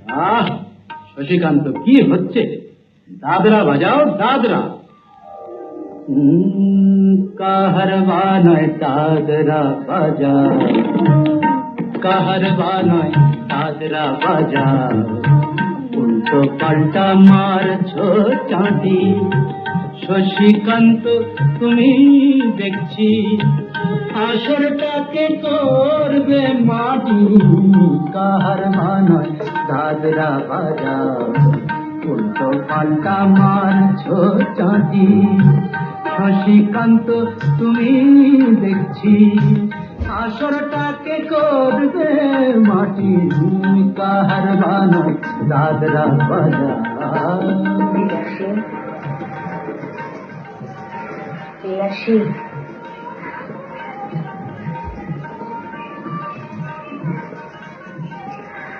আহ শশীকান্ত, কি হচ্ছে? দাদরা বাজাও, দাদরা। কাহারবা নয় দাদরা বাজা, কাহারবা নয় দাদরা বাজা, উল্টো পাল্টা মারছো চাঁদি। শশীকান্ত তুমি দেখছি আসরটাকে করবে মাটি। কাহারবা নয় দাদরা বাজা, উল্টো পাল্টা মারছো চাঁদি। শশীকান্ত তুমি দেখছি আসরটাকে করবে মাটি। কাহারবা নয় দাদরা বাজা।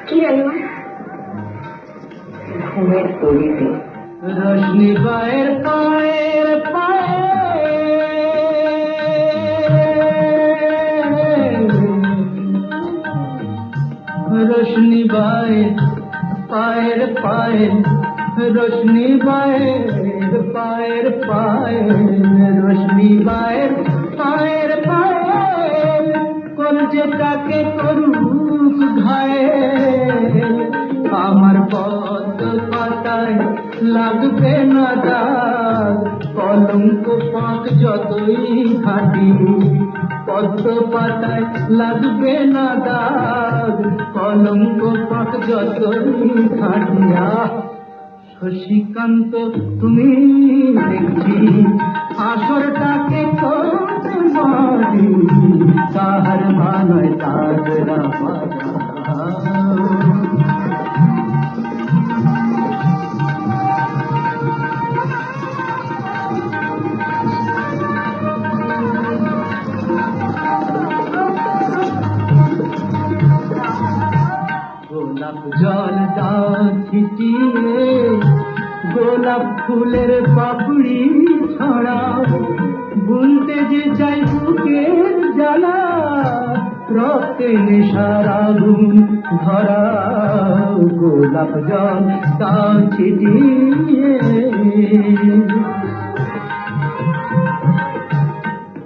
কি জানি ঘুমের তরিতে রশ্মি বায়ের পায়ের পায়ে, রশ্মি বায়ের পায়ের পায়ে, রশ্মি বায়ের পায়ের পায়ে, রশ্মি বায়ের পায়ের পায়ে, কলজেটাকে করুক ঘায়ে। আমার পদ্ম পাতায় লাগবে না দাগ, কলঙ্ক পাক যতই ঘাটি। পদ্ম পাতায় লাগবে না দাগ, কলঙ্ক পাক যতই ঘাটিয়া। শশীকান্ত তুমি দেখছি আসরটাকে করবে মাটি। কাহারবা নয় দাদরা বাজা। গোলাপ জল দাও ছিটিয়ে, গোলাপ ফুলের পাপড়ি ছড়াও, বুনতে যে চাই বুকের জ্বালা, রক্তে নেশার আগুন ধরাও। গোলাপ জল দাও ছিটিয়ে,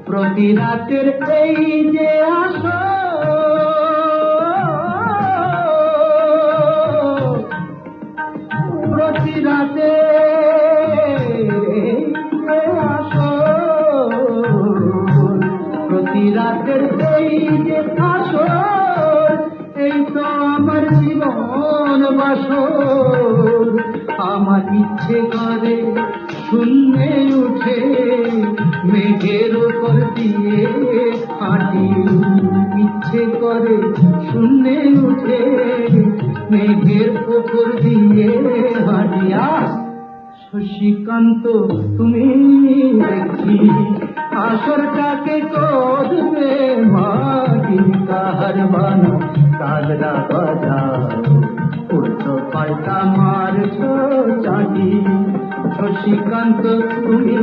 প্রতি রাতের এই যে আসো, প্রতি রাতে আসো, প্রতি রাতের এই যে আসো, এই তো আমার জীবন বাসর। আমার ইচ্ছে করে শূন্যে উঠে মেঘের উপর দিয়ে হাঁটি। ইচ্ছে করে শূন্যে উঠে মেঘের উপর দিয়ে হাঁটিয়া। শশীকান্ত তুমি দেখি আসরটাকে করবে মাটি। কাহারবা নয় দাদরা বাজা, উল্টো পাল্টা মারছো চাঁদি। শশীকান্ত তুমি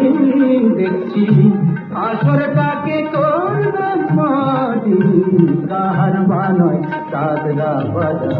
দেখছি আসরটাকে করবে মাটি। কাহারবা নয় দাদরা বাজা।